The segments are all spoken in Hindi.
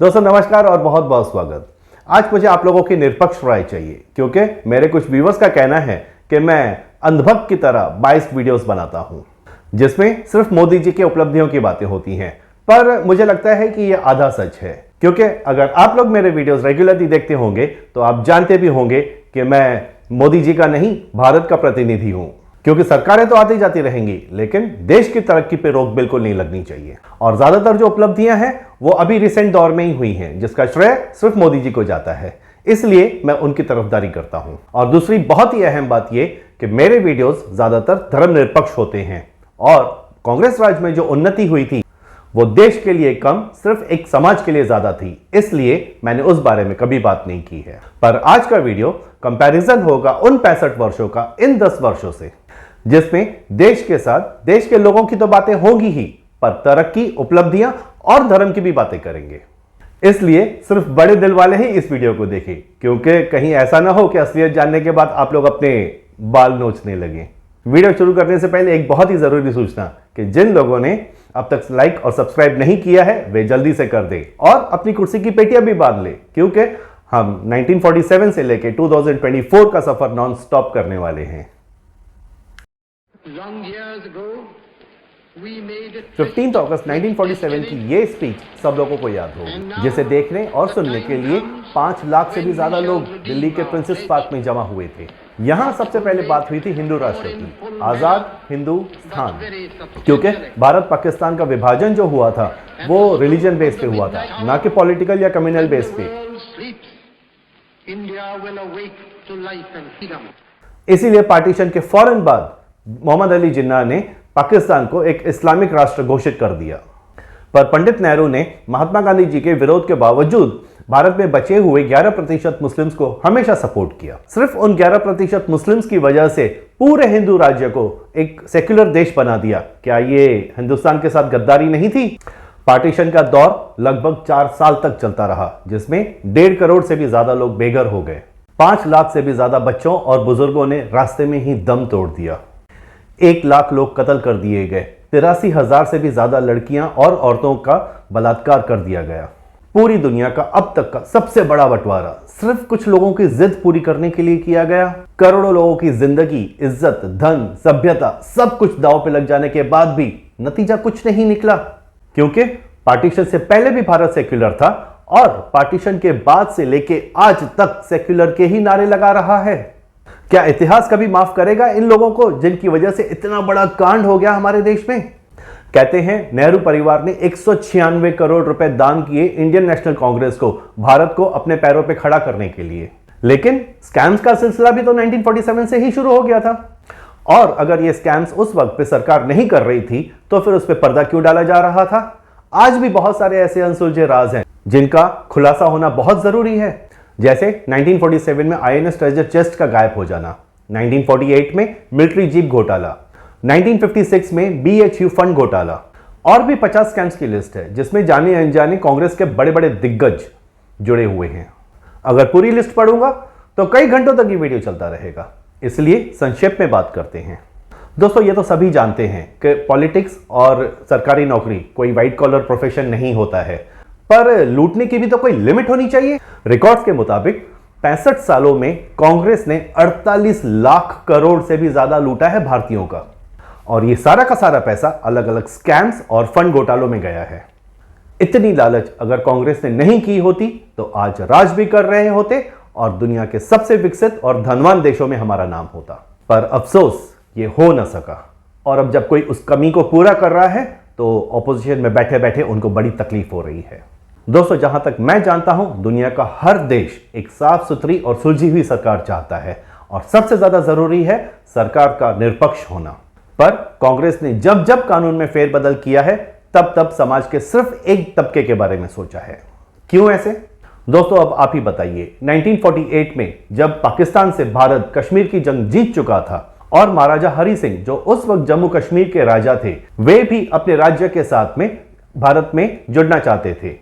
दोस्तों नमस्कार और बहुत बहुत स्वागत। आज मुझे आप लोगों की निष्पक्ष राय चाहिए क्योंकि मेरे कुछ व्यूवर्स का कहना है कि मैं अंधभक्त की तरह बाइस्ड वीडियोस बनाता हूं जिसमें सिर्फ मोदी जी की उपलब्धियों की बातें होती हैं, पर मुझे लगता है कि यह आधा सच है क्योंकि अगर आप लोग मेरे वीडियोस रेगुलरली देखते होंगे तो आप जानते भी होंगे कि मैं मोदी जी का नहीं भारत का प्रतिनिधि हूं। क्योंकि सरकारें तो आती जाती रहेंगी लेकिन देश की तरक्की पे रोक बिल्कुल नहीं लगनी चाहिए और ज्यादातर जो उपलब्धियां हैं वो अभी रिसेंट दौर में ही हुई हैं जिसका श्रेय सिर्फ मोदी जी को जाता है, इसलिए मैं उनकी तरफदारी करता हूं। और दूसरी बहुत ही अहम बात यह कि मेरे वीडियोस ज्यादातर धर्मनिरपेक्ष होते हैं और कांग्रेस राज में जो उन्नति हुई थी वो देश के लिए कम सिर्फ एक समाज के लिए ज्यादा थी, इसलिए मैंने उस बारे में कभी बात नहीं की है। पर आज का वीडियो कंपैरिजन होगा उन 65 वर्षों का इन 10 वर्षों से जिसमें देश के साथ देश के लोगों की तो बातें होंगी ही, पर तरक्की, उपलब्धियां और धर्म की भी बातें करेंगे। इसलिए सिर्फ बड़े दिल वाले ही इस वीडियो को देखें क्योंकि कहीं ऐसा ना हो कि असलियत जानने के बाद आप लोग अपने बाल नोचने लगे। वीडियो शुरू करने से पहले एक बहुत ही जरूरी सूचना कि जिन लोगों ने अब तक लाइक और सब्सक्राइब नहीं किया है वे जल्दी से कर दें और अपनी कुर्सी की पेटियां भी बांध ले क्योंकि हम 1947 से लेकर 2024 का सफर नॉन स्टॉप करने वाले हैं। 15 अगस्त 1947 की ये स्पीच सब लोगों को याद होगी जिसे देखने और सुनने के लिए 5 लाख से भी ज्यादा लोग दिल्ली के प्रिंसेस पार्क में जमा हुए थे। यहां सबसे पहले बात हुई थी हिंदू राष्ट्र की, आजाद हिंदुस्तान, क्योंकि भारत पाकिस्तान का विभाजन जो हुआ था वो रिलीजन बेस पे हुआ था, ना कि पॉलिटिकल या कम्युनल बेस पे। इसीलिए पार्टीशन के फौरन बाद मोहम्मद अली जिन्ना ने पाकिस्तान को एक इस्लामिक राष्ट्र घोषित कर दिया। पर पंडित नेहरू ने महात्मा गांधी जी के विरोध के बावजूद भारत में बचे हुए 11% मुस्लिम्स को हमेशा सपोर्ट किया। सिर्फ उन 11% मुस्लिम्स की वजह से पूरे हिंदू राज्य को एक सेक्युलर देश बना दिया। क्या ये हिंदुस्तान के साथ गद्दारी नहीं थी? पार्टीशन का दौर लगभग 4 साल तक चलता रहा जिसमें 1.5 करोड़ से भी ज्यादा लोग बेघर हो गए। 5 लाख से भी ज्यादा बच्चों और बुजुर्गों ने रास्ते में ही दम तोड़ दिया। 1 लाख लोग कत्ल कर दिए गए। 83,000 से भी ज्यादा लड़कियां और औरतों का बलात्कार कर दिया गया। पूरी दुनिया का अब तक का सबसे बड़ा बंटवारा सिर्फ कुछ लोगों की जिद पूरी करने के लिए किया गया। करोड़ों लोगों की जिंदगी, इज्जत, धन, सभ्यता सब कुछ दांव पे लग जाने के बाद भी नतीजा कुछ नहीं निकला क्योंकि पार्टीशन से पहले भी भारत सेक्युलर था और पार्टीशन के बाद से लेके आज तक सेक्युलर के ही नारे लगा रहा है। क्या इतिहास कभी माफ करेगा इन लोगों को जिनकी वजह से इतना बड़ा कांड हो गया हमारे देश में? कहते हैं नेहरू परिवार ने 196 करोड़ रुपए दान किए इंडियन नेशनल कांग्रेस को, भारत को अपने पैरों पे खड़ा करने के लिए। लेकिन स्कैम्स का सिलसिला भी तो 1947 से ही शुरू हो गया था और अगर ये स्कैम्स उस वक्त पे सरकार नहीं कर रही थी तो फिर उस पर पर्दा क्यों डाला जा रहा था? आज भी बहुत सारे ऐसे अनसुलझे राज हैं जिनका खुलासा होना बहुत जरूरी है, जैसे 1947 में INS ट्रेजर चेस्ट का गायब हो जाना, 1948 में मिलिट्री जीप घोटाला, 1956 में BHU फंड घोटाला और भी 50 स्कैम्स की लिस्ट है जिसमें जाने अनजाने कांग्रेस के बड़े बड़े दिग्गज जुड़े हुए हैं। अगर पूरी लिस्ट पढ़ूंगा तो कई घंटों तक ये वीडियो चलता रहेगा, इसलिए संक्षेप में बात करते हैं। दोस्तों ये तो सभी जानते हैं कि पॉलिटिक्स और सरकारी नौकरी कोई व्हाइट कॉलर प्रोफेशन नहीं होता है, पर लूटने की भी तो कोई लिमिट होनी चाहिए। रिकॉर्ड्स के मुताबिक 65 सालों में कांग्रेस ने 48 लाख करोड़ से भी ज्यादा लूटा है भारतीयों का और ये सारा का सारा पैसा अलग अलग स्कैम्स और फंड घोटालों में गया है। इतनी लालच अगर कांग्रेस ने नहीं की होती तो आज राज भी कर रहे होते और दुनिया के सबसे विकसित और धनवान देशों में हमारा नाम होता। पर अफसोस ये हो ना सका और अब जब कोई उस कमी को पूरा कर रहा है तो ऑपोजिशन में बैठे बैठे उनको बड़ी तकलीफ हो रही है। दोस्तों जहां तक मैं जानता हूं दुनिया का हर देश एक साफ सुथरी और सुलझी हुई सरकार चाहता है और सबसे ज्यादा जरूरी है सरकार का निष्पक्ष होना। पर कांग्रेस ने जब जब कानून में फेरबदल किया है तब तब समाज के सिर्फ एक तबके के बारे में सोचा है। क्यों ऐसे? दोस्तों अब आप ही बताइए। 1948 में जब पाकिस्तान से भारत कश्मीर की जंग जीत चुका था और महाराजा हरि सिंह जो उस वक्त जम्मू कश्मीर के राजा थे वे भी अपने राज्य के साथ में भारत में जुड़ना चाहते थे,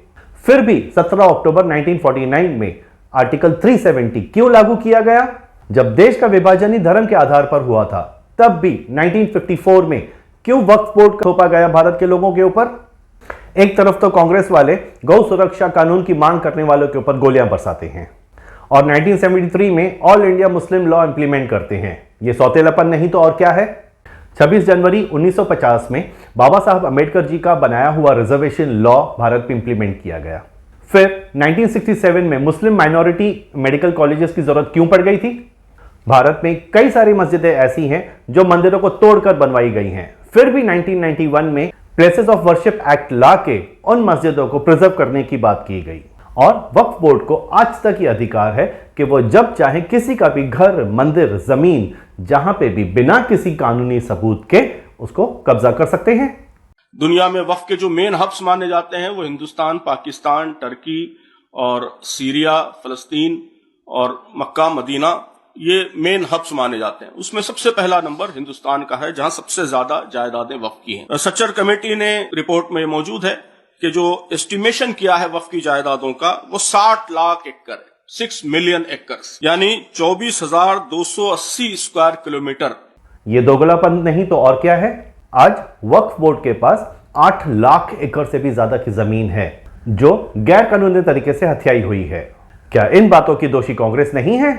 फिर भी 17 अक्टूबर 1949 में आर्टिकल 370 क्यों लागू किया गया? जब देश का विभाजन ही धर्म के आधार पर हुआ था तब भी 1954 में क्यों वक्फ बोर्ड थोपा गया भारत के लोगों के ऊपर? एक तरफ तो कांग्रेस वाले गौ सुरक्षा कानून की मांग करने वालों के ऊपर गोलियां बरसाते हैं और 1973 में all India Muslim law implement करते हैं। यह सौतेलापन नहीं तो और क्या है। 26 जनवरी 1950 में बाबा साहब अम्बेडकर जी का बनाया हुआ रिजर्वेशन लॉ भारत में इंप्लीमेंट किया गया। फिर 1967 में मुस्लिम माइनॉरिटी मेडिकल कॉलेजेस की जरूरत क्यों पड़ गई थी? भारत में कई सारी मस्जिदें ऐसी हैं जो मंदिरों को तोड़कर बनवाई गई हैं, फिर भी 1991 में प्लेसेस ऑफ वर्शिप एक्ट ला के उन मस्जिदों को प्रिजर्व करने की बात की गई और वक्फ बोर्ड को आज तक ये अधिकार है कि वो जब चाहे किसी का भी घर, मंदिर, जमीन जहां पे भी बिना किसी कानूनी सबूत के उसको कब्जा कर सकते हैं। दुनिया में वक्फ के जो मेन हब्स माने जाते हैं वो हिंदुस्तान, पाकिस्तान, टर्की और सीरिया, फलस्तीन और मक्का, मदीना, ये मेन हब्स माने जाते हैं। उसमें सबसे पहला नंबर हिंदुस्तान का है, जहां सबसे ज्यादा जायदादें वक्फ की हैं। सच्चर कमेटी ने रिपोर्ट में मौजूद है कि जो एस्टिमेशन किया है वक्फ की जायदादों का वो 60 लाख एकड़, 6 मिलियन एकर्स, यानी 24,280 स्क्वायर किलोमीटर। ये दोगलापन नहीं तो और क्या है। आज वक्फ बोर्ड के पास 8 लाख एकड़ से भी ज्यादा की जमीन है जो गैर कानूनी तरीके से हथियाई हुई है। क्या इन बातों की दोषी कांग्रेस नहीं है?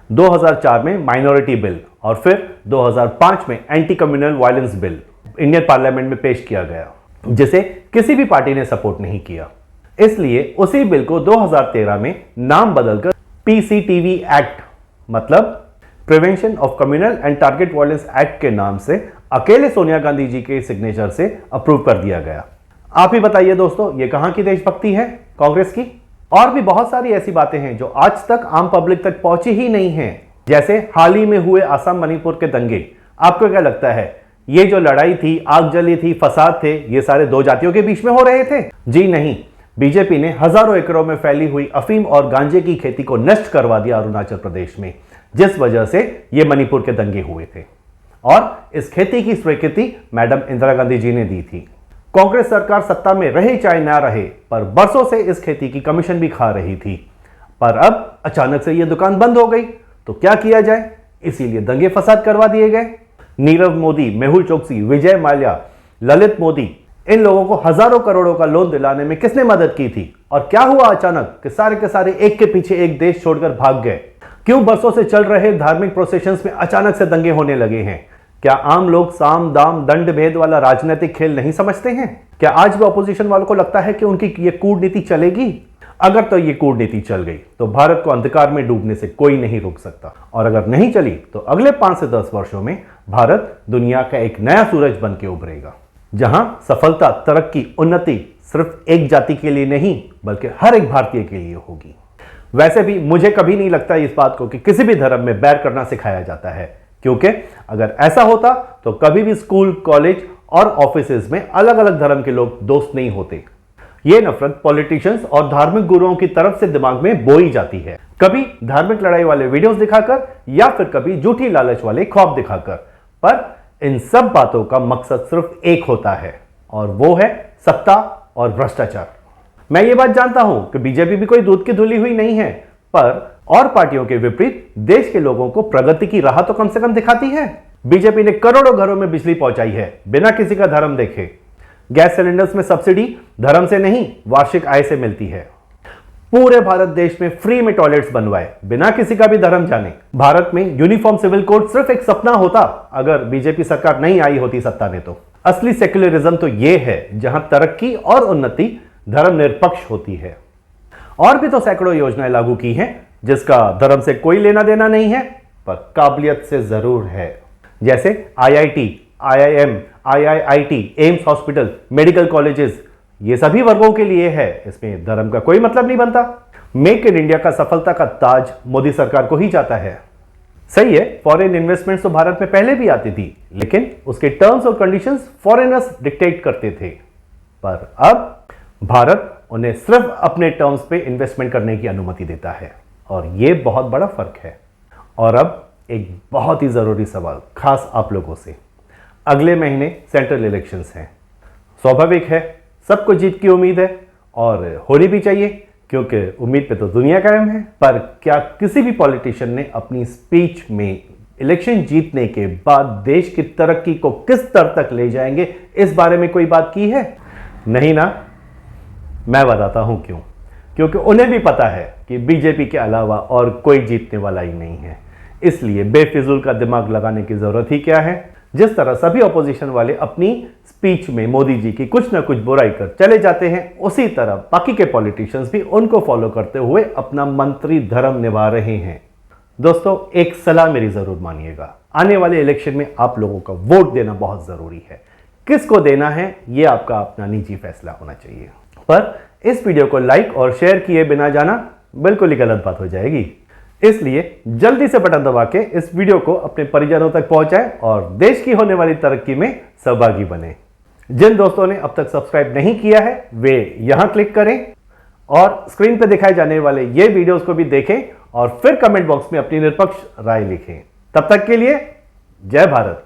2004 में माइनॉरिटी बिल और फिर 2005 में anti communal violence bill Indian parliament में पेश किया गया, जिसे किसी भी पार्टी ने सपोर्ट नहीं किया। इसलिए उसी बिल को 2013 में नाम बदलकर PCTV एक्ट, मतलब prevention of communal and target violence act के नाम से अकेले सोनिया गांधी जी के सिग्नेचर से अप्रूव कर दिया गया। आप ही बताइए दोस्तों, ये कहां की देशभक्ति है कांग्रेस की? और भी बहुत सारी ऐसी बातें हैं जो आज तक आम पब्लिक तक पहुंची ही नहीं है, जैसे हाल ही में हुए असम मणिपुर के दंगे। आपको क्या लगता है ये जो लड़ाई थी, आग जली थी, फसाद थे, ये सारे दो जातियों के बीच में हो रहे थे? जी नहीं, बीजेपी ने हजारों एकड़ों में फैली हुई अफीम और गांजे की खेती को नष्ट करवा दिया अरुणाचल प्रदेश में, जिस वजह से ये मणिपुर के दंगे हुए थे। और इस खेती की स्वीकृति मैडम इंदिरा गांधी जी ने दी थी। कांग्रेस सरकार सत्ता में रहे चाहे ना रहे, पर बरसों से इस खेती की कमीशन भी खा रही थी। पर अब अचानक से यह दुकान बंद हो गई, तो क्या किया जाए? इसीलिए दंगे फसाद करवा दिए गए। नीरव मोदी, मेहुल चोकसी, विजय माल्या, ललित मोदी, इन लोगों को हजारों करोड़ों का लोन दिलाने में किसने मदद की थी? और क्या हुआ अचानक कि सारे के सारे एक के पीछे एक देश छोड़कर भाग गए? क्यों बरसों से चल रहे धार्मिक प्रोसेशंस में अचानक से दंगे होने लगे हैं? क्या आम लोग साम दाम दंड भेद वाला राजनीतिक खेल नहीं समझते हैं? क्या आज भी ऑपोजिशन वालों को लगता है कि उनकी ये कूटनीति चलेगी? अगर तो ये कूटनीति चल गई तो भारत को अंधकार में डूबने से कोई नहीं रोक सकता, और अगर नहीं चली तो अगले 5 से 10 वर्षों में भारत दुनिया का एक नया सूरज बन के उभरेगा, जहां सफलता, तरक्की, उन्नति सिर्फ एक जाति के लिए नहीं बल्कि हर एक भारतीय के लिए होगी। वैसे भी मुझे कभी नहीं लगता इस बात को कि किसी भी धर्म में बैर करना सिखाया जाता है, क्योंकि अगर ऐसा होता तो कभी भी स्कूल, कॉलेज और ऑफिसेज में अलग अलग धर्म के लोग दोस्त नहीं होते। यह नफरत पॉलिटिशियंस और धार्मिक गुरुओं की तरफ से दिमाग में बोई जाती है, कभी धार्मिक लड़ाई वाले वीडियोस दिखाकर या फिर कभी झूठी लालच वाले ख्वाब दिखाकर। पर इन सब बातों का मकसद सिर्फ एक होता है, और वो है सत्ता और भ्रष्टाचार। मैं ये बात जानता हूं कि बीजेपी भी कोई दूध की धुली हुई नहीं है, पर और पार्टियों के विपरीत देश के लोगों को प्रगति की राह तो कम से कम दिखाती है। बीजेपी ने करोड़ों घरों में बिजली पहुंचाई है बिना किसी का धर्म देखे। गैस सिलेंडर्स में सब्सिडी धर्म से नहीं वार्षिक आय से मिलती है। पूरे भारत देश में फ्री में टॉयलेट्स बनवाए बिना किसी का भी धर्म जाने। भारत में यूनिफॉर्म सिविल कोड सिर्फ एक सपना होता अगर बीजेपी सरकार नहीं आई होती सत्ता में। तो असली सेक्युलरिज्म तो यह है जहां तरक्की और उन्नति धर्म निरपेक्ष होती है। और भी तो सैकड़ों योजनाएं लागू की हैं जिसका धर्म से कोई लेना देना नहीं है, पर काबिलियत से जरूर है। जैसे IIT, IIM, IIIT, AIIMS hospital, medical colleges, ये सभी वर्गों के लिए है, इसमें धर्म का कोई मतलब नहीं बनता। मेक इन इंडिया का सफलता का ताज मोदी सरकार को ही जाता है। सही है, फॉरेन इन्वेस्टमेंट्स तो भारत में पहले भी आती थी, लेकिन उसके टर्म्स और कंडीशंस फॉरेनर्स डिक्टेट करते थे। पर अब भारत उन्हें सिर्फ अपने टर्म्स पे इन्वेस्टमेंट करने की अनुमति देता है, और यह बहुत बड़ा फर्क है। और अब एक बहुत ही जरूरी सवाल खास आप लोगों से। अगले महीने सेंट्रल इलेक्शंस हैं। स्वाभाविक है, सबको जीत की उम्मीद है और होनी भी चाहिए, क्योंकि उम्मीद पे तो दुनिया कायम है। पर क्या किसी भी पॉलिटिशियन ने अपनी स्पीच में इलेक्शन जीतने के बाद देश की तरक्की को किस स्तर तक ले जाएंगे इस बारे में कोई बात की है? नहीं ना। मैं बताता हूं क्यों। क्योंकि उन्हें भी पता है कि बीजेपी के अलावा और कोई जीतने वाला ही नहीं है, इसलिए बेफिजूल का दिमाग लगाने की जरूरत ही क्या है। जिस तरह सभी ऑपोजिशन वाले अपनी स्पीच में मोदी जी की कुछ ना कुछ बुराई कर चले जाते हैं, उसी तरह बाकी के पॉलिटिशियंस भी उनको फॉलो करते हुए अपना मंत्री धर्म निभा रहे हैं। दोस्तों, एक सलाह मेरी जरूर मानिएगा, आने वाले इलेक्शन में आप लोगों का वोट देना बहुत जरूरी है। किसको देना है ये आपका अपना निजी फैसला होना चाहिए, पर इस वीडियो को लाइक और शेयर किए बिना जाना बिल्कुल ही गलत बात हो जाएगी। इसलिए जल्दी से बटन दबा के इस वीडियो को अपने परिजनों तक पहुंचाएं और देश की होने वाली तरक्की में सहभागी बने। जिन दोस्तों ने अब तक सब्सक्राइब नहीं किया है वे यहां क्लिक करें और स्क्रीन पर दिखाए जाने वाले ये वीडियोस को भी देखें और फिर कमेंट बॉक्स में अपनी निष्पक्ष राय लिखें। तब तक के लिए जय भारत।